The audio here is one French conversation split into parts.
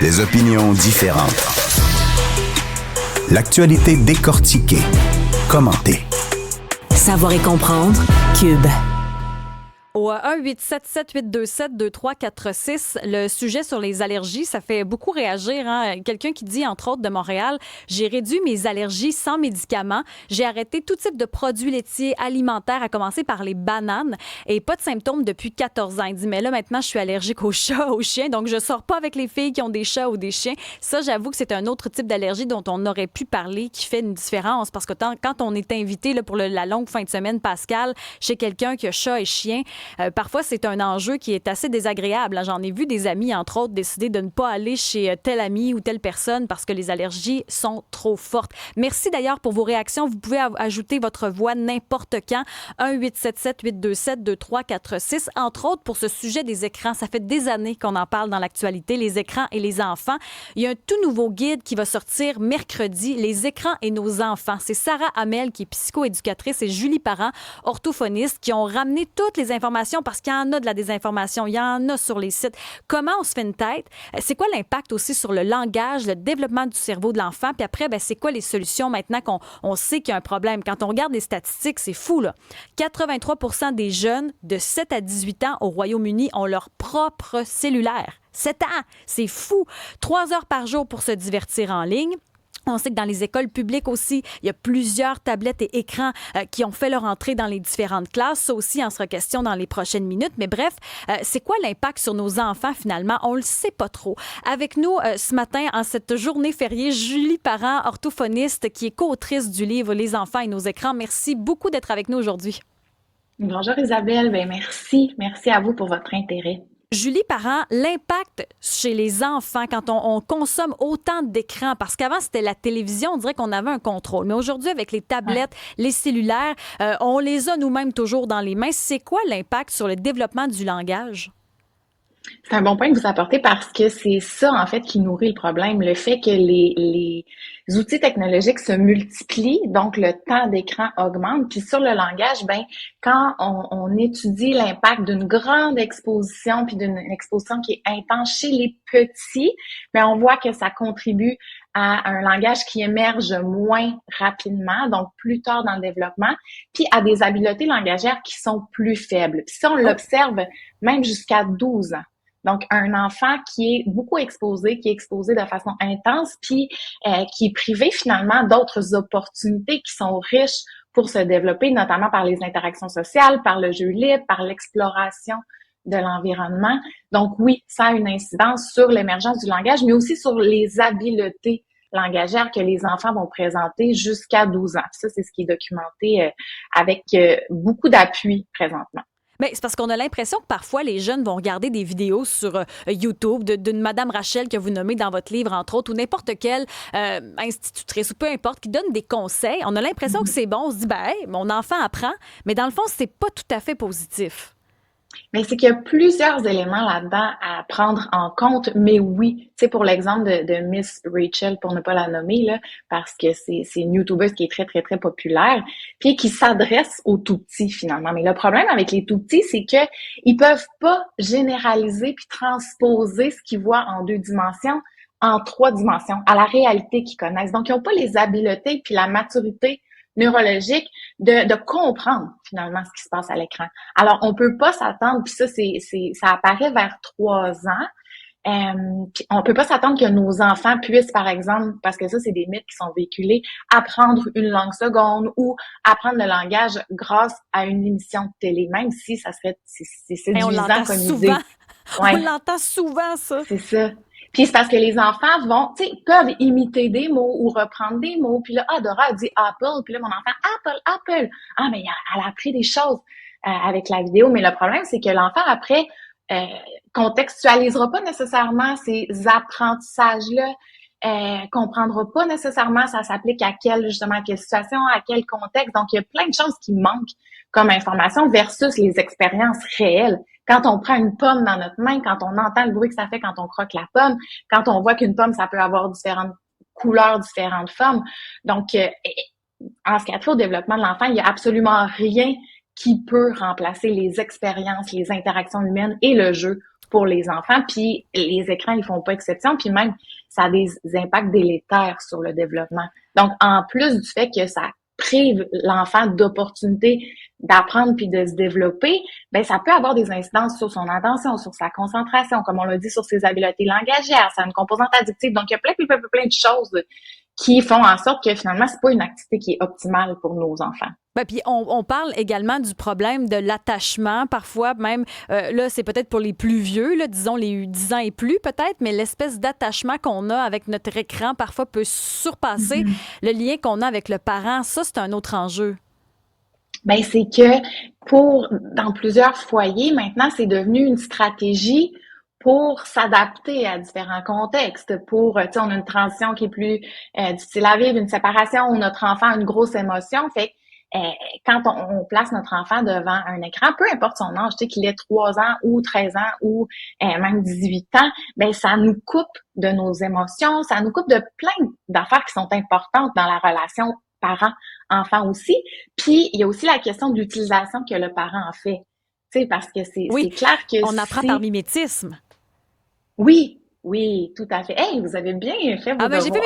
Des opinions différentes. L'actualité décortiquée, commentée. Savoir et comprendre. Cube. Au 1-877-827-2346, le sujet sur les allergies, ça fait beaucoup réagir. Quelqu'un qui dit, entre autres, de Montréal, « J'ai réduit mes allergies sans médicaments. J'ai arrêté tout type de produits laitiers, alimentaires, à commencer par les bananes, et pas de symptômes depuis 14 ans. » Il dit, mais là, maintenant, je suis allergique aux chats, aux chiens, donc je sors pas avec les filles qui ont des chats ou des chiens. Ça, j'avoue que c'est un autre type d'allergie dont on aurait pu parler, qui fait une différence, parce que quand on est invité là, pour la longue fin de semaine, Pascal, chez quelqu'un qui a chat et chien, parfois, c'est un enjeu qui est assez désagréable. J'en ai vu des amis, entre autres, décider de ne pas aller chez tel ami ou telle personne parce que les allergies sont trop fortes. Merci d'ailleurs pour vos réactions. Vous pouvez ajouter votre voix n'importe quand. 1-877-827-2346. Entre autres, pour ce sujet des écrans, ça fait des années qu'on en parle dans l'actualité, les écrans et les enfants. Il y a un tout nouveau guide qui va sortir mercredi, Les écrans et nos enfants. C'est Sarah Hamel, qui est psychoéducatrice, et Julie Parent, orthophoniste, qui ont ramené toutes les informations parce qu'il y en a de la désinformation, il y en a sur les sites. Comment on se fait une tête? C'est quoi l'impact aussi sur le langage, le développement du cerveau de l'enfant? Puis après, c'est quoi les solutions maintenant qu'on sait qu'il y a un problème? Quand on regarde les statistiques, c'est fou, là. 83% des jeunes de 7 à 18 ans au Royaume-Uni ont leur propre cellulaire. 7 ans! C'est fou! 3 heures par jour pour se divertir en ligne. On sait que dans les écoles publiques aussi, il y a plusieurs tablettes et écrans qui ont fait leur entrée dans les différentes classes. Ça aussi en sera question dans les prochaines minutes. Mais bref, c'est quoi l'impact sur nos enfants finalement? On le sait pas trop. Avec nous ce matin, en cette journée fériée, Julie Parent, orthophoniste, qui est co-autrice du livre Les enfants et nos écrans. Merci beaucoup d'être avec nous aujourd'hui. Bonjour Isabelle, merci. Merci à vous pour votre intérêt. Julie Parent, l'impact chez les enfants quand on consomme autant d'écrans, parce qu'avant, c'était la télévision, on dirait qu'on avait un contrôle. Mais aujourd'hui, avec les tablettes, les cellulaires, on les a nous-mêmes toujours dans les mains. C'est quoi l'impact sur le développement du langage? C'est un bon point que vous apportez parce que c'est ça, en fait, qui nourrit le problème. Le fait que les outils technologiques se multiplient, donc le temps d'écran augmente. Puis sur le langage, quand on étudie l'impact d'une grande exposition, puis d'une exposition qui est intense chez les petits, on voit que ça contribue à un langage qui émerge moins rapidement, donc plus tard dans le développement, puis à des habiletés langagères qui sont plus faibles. Puis ça, on l'observe même jusqu'à 12 ans. Donc, un enfant qui est beaucoup exposé, qui est exposé de façon intense, puis qui est privé finalement d'autres opportunités qui sont riches pour se développer, notamment par les interactions sociales, par le jeu libre, par l'exploration de l'environnement. Donc oui, ça a une incidence sur l'émergence du langage, mais aussi sur les habiletés langagères que les enfants vont présenter jusqu'à 12 ans. Ça, c'est ce qui est documenté avec beaucoup d'appui présentement. Bien, c'est parce qu'on a l'impression que parfois, les jeunes vont regarder des vidéos sur YouTube d'une Madame Rachel que vous nommez dans votre livre, entre autres, ou n'importe quelle institutrice, ou peu importe, qui donne des conseils. On a l'impression que c'est bon. On se dit, hey, mon enfant apprend, mais dans le fond, c'est pas tout à fait positif. Mais c'est qu'il y a plusieurs éléments là-dedans à prendre en compte, mais oui, tu sais, pour l'exemple de Miss Rachel, pour ne pas la nommer, là, parce que c'est une YouTubeuse qui est très, très, très populaire, puis qui s'adresse aux tout-petits, finalement. Mais le problème avec les tout-petits, c'est que ils peuvent pas généraliser puis transposer ce qu'ils voient en 2 dimensions en 3 dimensions, à la réalité qu'ils connaissent. Donc, ils n'ont pas les habiletés puis la maturité neurologique de comprendre finalement ce qui se passe à l'écran. Alors, on peut pas s'attendre, puis ça, ça apparaît vers 3 ans, puis on peut pas s'attendre que nos enfants puissent, par exemple, parce que ça, c'est des mythes qui sont véhiculés, apprendre une langue seconde ou apprendre le langage grâce à une émission de télé, même si ça serait, c'est séduisant comme idée. On l'entend souvent, ça. C'est ça. Puis c'est parce que les enfants peuvent imiter des mots ou reprendre des mots. Puis là, Dora a dit Apple. Puis là, mon enfant, Apple. Ah, mais elle a appris des choses avec la vidéo. Mais le problème, c'est que l'enfant, après, contextualisera pas nécessairement ces apprentissages-là, comprendra pas nécessairement ça s'applique à quelle situation, à quel contexte. Donc, il y a plein de choses qui manquent comme information versus les expériences réelles. Quand on prend une pomme dans notre main, quand on entend le bruit que ça fait quand on croque la pomme, quand on voit qu'une pomme, ça peut avoir différentes couleurs, différentes formes. Donc, en ce qui a trait au développement de l'enfant, il n'y a absolument rien qui peut remplacer les expériences, les interactions humaines et le jeu pour les enfants. Puis les écrans, ils font pas exception. Puis même, ça a des impacts délétères sur le développement. Donc, en plus du fait que ça prive l'enfant d'opportunités d'apprendre puis de se développer, ben ça peut avoir des incidences sur son attention, sur sa concentration, comme on l'a dit, sur ses habiletés langagières, ça a une composante addictive. Donc, il y a plein de choses qui font en sorte que finalement, c'est pas une activité qui est optimale pour nos enfants. Ben, puis on parle également du problème de l'attachement. Parfois, même, là, c'est peut-être pour les plus vieux, là, disons les 10 ans et plus peut-être, mais l'espèce d'attachement qu'on a avec notre écran parfois peut surpasser le lien qu'on a avec le parent. Ça, c'est un autre enjeu. Ben, c'est que dans plusieurs foyers, maintenant, c'est devenu une stratégie pour s'adapter à différents contextes, on a une transition qui est plus difficile à vivre, une séparation où notre enfant a une grosse émotion. Fait quand on place notre enfant devant un écran, peu importe son âge, qu'il ait 3 ans ou 13 ans ou même 18 ans, ben ça nous coupe de nos émotions, ça nous coupe de plein d'affaires qui sont importantes dans la relation parent-enfant aussi. Puis, il y a aussi la question de l'utilisation que le parent en fait. Tu sais, parce que c'est clair que on apprend par mimétisme. Oui, tout à fait. Hey, vous avez bien fait vos devoirs. J'ai fait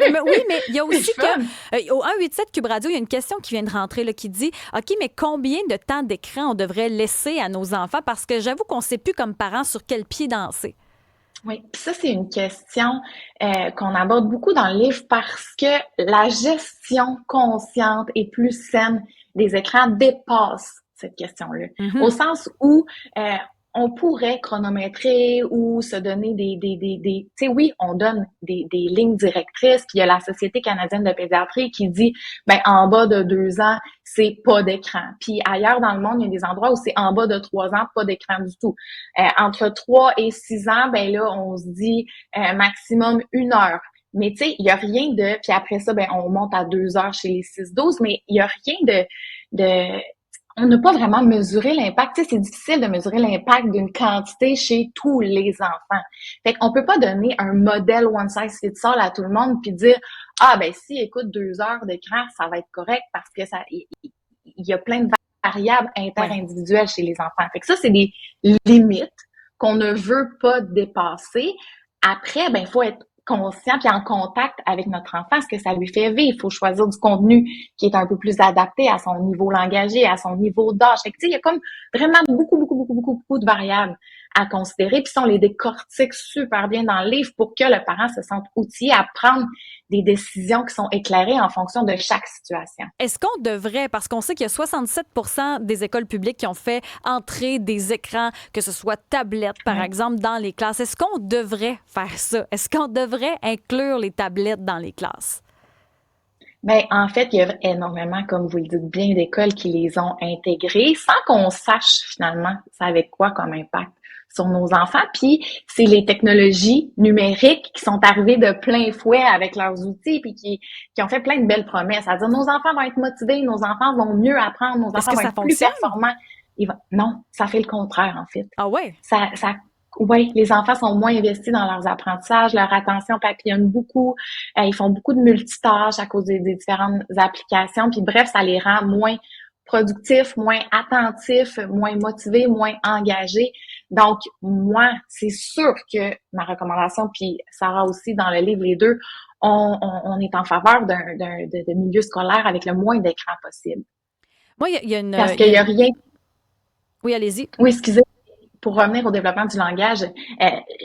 mes devoirs. Oui, mais il y a aussi que au 187 Cube Radio, il y a une question qui vient de rentrer là, qui dit OK, mais combien de temps d'écran on devrait laisser à nos enfants? Parce que j'avoue qu'on ne sait plus comme parents sur quel pied danser. Oui, puis ça, c'est une question qu'on aborde beaucoup dans le livre parce que la gestion consciente et plus saine des écrans dépasse cette question-là. Au sens où on pourrait chronométrer ou se donner tu sais, oui, on donne des lignes directrices, puis il y a la Société canadienne de pédiatrie qui dit, ben en bas de 2 ans, c'est pas d'écran. Puis ailleurs dans le monde, il y a des endroits où c'est en bas de 3 ans, pas d'écran du tout. Entre 3 et 6 ans, ben là, on se dit maximum 1 heure. Mais tu sais, il y a rien de... Puis après ça, ben on monte à 2 heures chez les 6-12, mais il y a rien de on n'a pas vraiment mesuré l'impact. Tu sais, c'est difficile de mesurer l'impact d'une quantité chez tous les enfants. Fait qu'on peut pas donner un modèle one size fits all à tout le monde puis dire, ben si, écoute, 2 heures d'écran, ça va être correct parce que il y a plein de variables interindividuelles chez les enfants. Fait que ça, c'est des limites qu'on ne veut pas dépasser. Après, ben, il faut être conscient puis en contact avec notre enfant, ce que ça lui fait vivre. Il faut choisir du contenu qui est un peu plus adapté à son niveau langagier, à son niveau d'âge. Fait que, tu sais, il y a comme vraiment beaucoup de variables à considérer. Puis ça, on les décortique super bien dans le livre pour que le parent se sente outillé à prendre des décisions qui sont éclairées en fonction de chaque situation. Est-ce qu'on devrait, parce qu'on sait qu'il y a 67 % des écoles publiques qui ont fait entrer des écrans, que ce soit tablettes, par exemple, dans les classes. Est-ce qu'on devrait faire ça? Est-ce qu'on devrait inclure les tablettes dans les classes? Ben, en fait, il y a énormément, comme vous le dites bien, d'écoles qui les ont intégrées sans qu'on sache finalement ça avait quoi comme impact sur nos enfants. Puis c'est les technologies numériques qui sont arrivées de plein fouet avec leurs outils puis qui ont fait plein de belles promesses. C'est-à-dire nos enfants vont être motivés, nos enfants vont mieux apprendre, nos enfants vont être plus performants. Non, ça fait le contraire en fait. Ah ouais? Oui, les enfants sont moins investis dans leurs apprentissages, leur attention papillonne beaucoup, ils font beaucoup de multitâches à cause des différentes applications, puis bref, ça les rend moins productifs, moins attentifs, moins motivés, moins engagés. Donc, moi, c'est sûr que ma recommandation, puis Sarah aussi dans le livre, les deux, on est en faveur de milieu scolaire avec le moins d'écran possible. Moi, il y a une... Parce qu'il n'y a rien... Oui, allez-y. Oui, excusez. Pour revenir au développement du langage,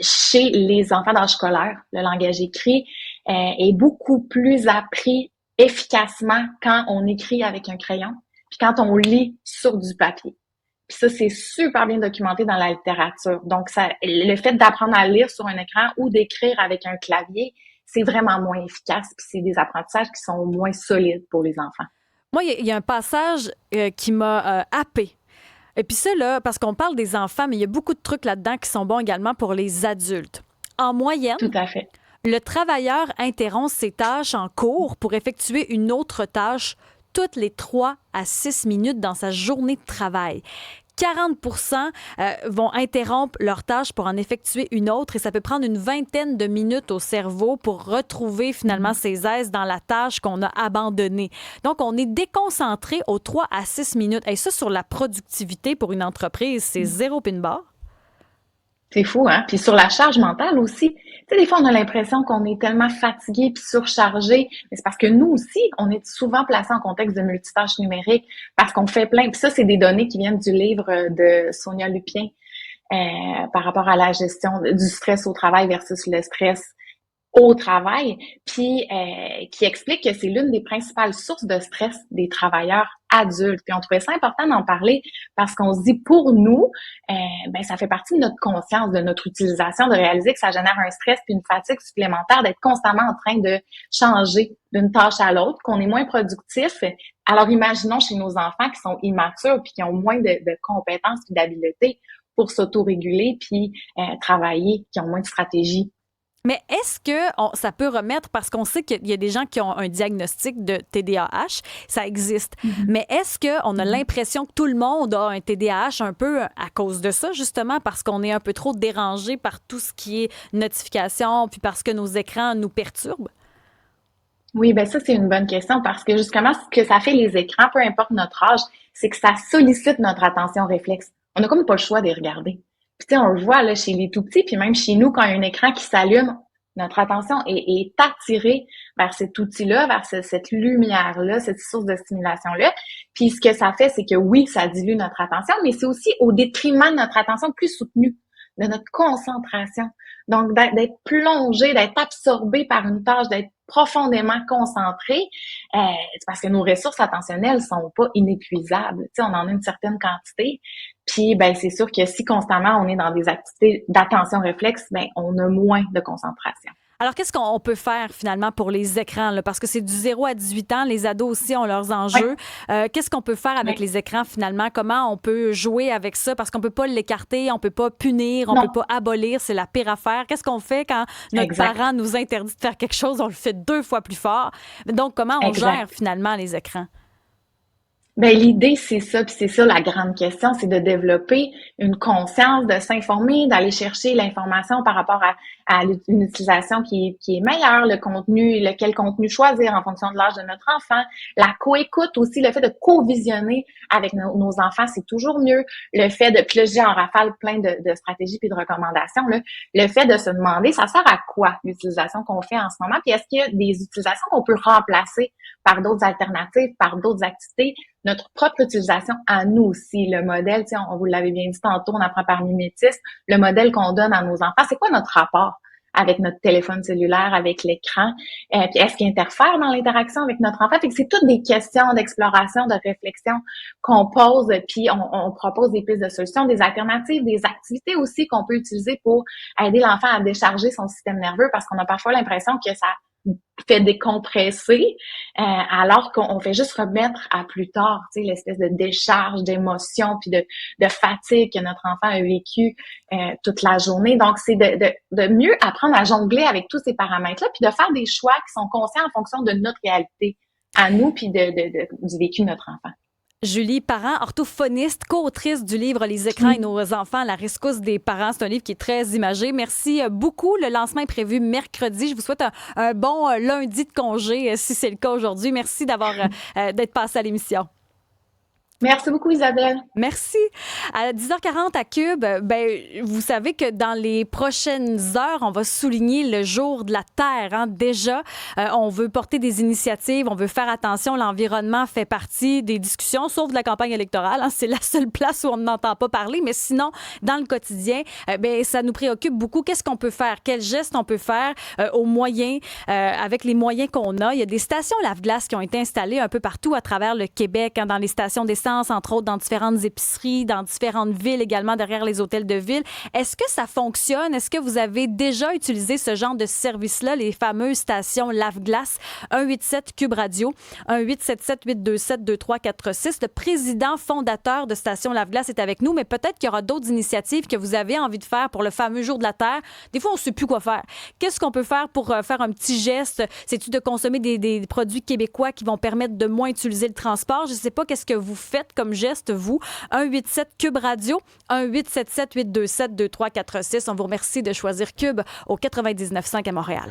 chez les enfants d'âge scolaire, le langage écrit est beaucoup plus appris efficacement quand on écrit avec un crayon, puis quand on lit sur du papier. Puis ça, c'est super bien documenté dans la littérature. Donc, le fait d'apprendre à lire sur un écran ou d'écrire avec un clavier, c'est vraiment moins efficace, puis c'est des apprentissages qui sont moins solides pour les enfants. Moi, il y a un passage qui m'a happée. Et puis ça, là, parce qu'on parle des enfants, mais il y a beaucoup de trucs là-dedans qui sont bons également pour les adultes. En moyenne, tout à fait. Le travailleur interrompt ses tâches en cours pour effectuer une autre tâche toutes les 3 à 6 minutes dans sa journée de travail. 40 vont interrompre leur tâche pour en effectuer une autre et ça peut prendre une vingtaine de minutes au cerveau pour retrouver finalement ses aises dans la tâche qu'on a abandonnée. Donc, on est déconcentré aux 3 à 6 minutes. Et ça, sur la productivité pour une entreprise, c'est zéro pin barre. C'est fou, hein? Puis sur la charge mentale aussi. Tu sais, des fois, on a l'impression qu'on est tellement fatigué puis surchargé. Mais c'est parce que nous aussi, on est souvent placés en contexte de multitâche numérique parce qu'on fait plein. Puis ça, c'est des données qui viennent du livre de Sonia Lupien par rapport à la gestion du stress au travail versus le stress au travail, puis qui explique que c'est l'une des principales sources de stress des travailleurs adultes. Puis on trouvait ça important d'en parler parce qu'on se dit pour nous, ça fait partie de notre conscience, de notre utilisation, de réaliser que ça génère un stress puis une fatigue supplémentaire d'être constamment en train de changer d'une tâche à l'autre, qu'on est moins productif. Alors imaginons chez nos enfants qui sont immatures puis qui ont moins de compétences puis d'habiletés pour s'autoréguler puis travailler, qui ont moins de stratégie. Mais est-ce que ça peut remettre, parce qu'on sait qu'il y a des gens qui ont un diagnostic de TDAH, ça existe, mais est-ce qu'on a l'impression que tout le monde a un TDAH un peu à cause de ça, justement, parce qu'on est un peu trop dérangé par tout ce qui est notification, puis parce que nos écrans nous perturbent? Oui, ben ça, c'est une bonne question parce que justement, ce que ça fait les écrans, peu importe notre âge, c'est que ça sollicite notre attention réflexe. On n'a comme pas le choix de les regarder. Puis tu sais, on le voit là chez les tout-petits, puis même chez nous, quand il y a un écran qui s'allume, notre attention est attirée vers cet outil-là, vers cette lumière-là, cette source de stimulation-là. Puis ce que ça fait, c'est que oui, ça dilue notre attention, mais c'est aussi au détriment de notre attention plus soutenue, de notre concentration. Donc, d'être plongé, d'être absorbé par une tâche, d'être profondément concentré, c'est parce que nos ressources attentionnelles sont pas inépuisables. Tu sais, on en a une certaine quantité. Puis, c'est sûr que si constamment on est dans des activités d'attention réflexe, on a moins de concentration. Alors, qu'est-ce qu'on peut faire finalement pour les écrans? Là? Parce que c'est du 0 à 18 ans. Les ados aussi ont leurs enjeux. Ouais. Qu'est-ce qu'on peut faire avec les écrans finalement? Comment on peut jouer avec ça? Parce qu'on peut pas l'écarter, on peut pas punir, on peut pas abolir. C'est la pire affaire. Qu'est-ce qu'on fait quand notre parent nous interdit de faire quelque chose? On le fait 2 fois plus fort. Donc, comment on gère finalement les écrans? L'idée, c'est ça, puis c'est ça la grande question, c'est de développer une conscience, de s'informer, d'aller chercher l'information par rapport à une utilisation qui est meilleure, quel contenu choisir en fonction de l'âge de notre enfant, la co-écoute aussi, le fait de co-visionner avec nos enfants, c'est toujours mieux, le fait de, puis là, je dis en rafale plein de stratégies puis de recommandations, là, le fait de se demander, ça sert à quoi l'utilisation qu'on fait en ce moment, puis est-ce qu'il y a des utilisations qu'on peut remplacer par d'autres alternatives, par d'autres activités, notre propre utilisation à nous aussi, le modèle, on vous l'avait bien dit tantôt, on apprend par mimétisme, le modèle qu'on donne à nos enfants, c'est quoi notre rapport avec notre téléphone cellulaire, avec l'écran, puis est-ce qu'il interfère dans l'interaction avec notre enfant? Fait que c'est toutes des questions d'exploration, de réflexion qu'on pose, puis on propose des pistes de solutions, des alternatives, des activités aussi qu'on peut utiliser pour aider l'enfant à décharger son système nerveux, parce qu'on a parfois l'impression que ça fait décompresser, alors qu'on fait juste remettre à plus tard, tu sais, l'espèce de décharge d'émotions puis de fatigue que notre enfant a vécu toute la journée. Donc, c'est de mieux apprendre à jongler avec tous ces paramètres-là puis de faire des choix qui sont conscients en fonction de notre réalité à nous puis du vécu de notre enfant. Julie Parent, orthophoniste, co-autrice du livre Les écrans et nos enfants, la rescousse des parents. C'est un livre qui est très imagé. Merci beaucoup. Le lancement est prévu mercredi. Je vous souhaite un bon lundi de congé, si c'est le cas aujourd'hui. Merci d'être passé à l'émission. Merci beaucoup, Isabelle. Merci. À 10h40 à Cube, vous savez que dans les prochaines heures, on va souligner le jour de la Terre. Hein. Déjà, on veut porter des initiatives, on veut faire attention. L'environnement fait partie des discussions, sauf de la campagne électorale. Hein. C'est la seule place où on n'entend pas parler. Mais sinon, dans le quotidien, ça nous préoccupe beaucoup. Qu'est-ce qu'on peut faire? Quels gestes on peut faire avec les moyens qu'on a? Il y a des stations lave-glace qui ont été installées un peu partout à travers le Québec, dans les stations d'essence, entre autres dans différentes épiceries, dans différentes villes également, derrière les hôtels de ville. Est-ce que ça fonctionne? Est-ce que vous avez déjà utilisé ce genre de service-là, les fameuses stations lave-glace? 187 Cube Radio, 1-877-827-2346. Le président fondateur de Station Lave-Glace est avec nous, mais peut-être qu'il y aura d'autres initiatives que vous avez envie de faire pour le fameux jour de la Terre. Des fois, on ne sait plus quoi faire. Qu'est-ce qu'on peut faire pour faire un petit geste? C'est-tu de consommer des produits québécois qui vont permettre de moins utiliser le transport? Je ne sais pas qu'est-ce que vous faites faites comme geste, vous? 187 Cube Radio, 1877 827 2346. On vous remercie de choisir Cube au 99.5 à Montréal.